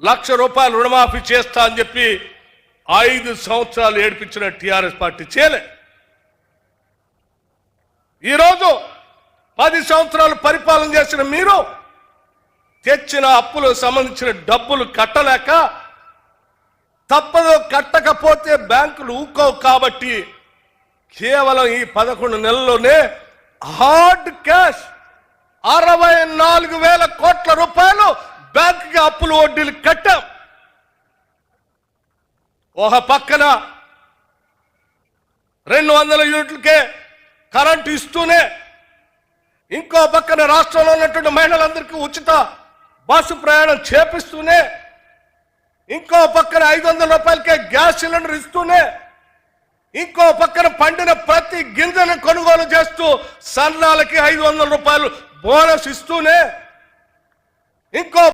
1,00,000 రూపాయలు రుణమాఫీ చేస్తా అని చెప్పి 5 సంవత్సరాలు ఏడిపించిన టీఆర్ఎస్ పార్టీ చేయలే. ఈరోజు 10 సంవత్సరాలు పరిపాలన చేసిన మీరు తెచ్చిన అప్పులకు సంబంధించిన డబ్బులు కట్టలేక తప్పదు, కట్టకపోతే బ్యాంకులు ఊకోవు కాబట్టి కేవలం ఈ 11 నెలల్లోనే హార్డ్ క్యాష్ 64,000 కోట్ల రూపాయలు బ్యాంకుకి అప్పులు వడ్డీలు కట్టాం. ఒక పక్కన 200 యూనిట్లకే కరెంటు ఇస్తూనే, ఇంకో పక్కన రాష్ట్రంలో ఉన్నటువంటి మహిళలందరికీ ఉచిత బస్సు ప్రయాణం చేపిస్తూనే, ఇంకో పక్కన 500 రూపాయలకే గ్యాస్ సిలిండర్ ఇస్తూనే, ఇంకో పక్కన పండిన ప్రతి గింజను కొనుగోలు చేస్తూ సన్నాలకి 500 రూపాయలు బోనస్ ఇస్తూనే, ఇంకో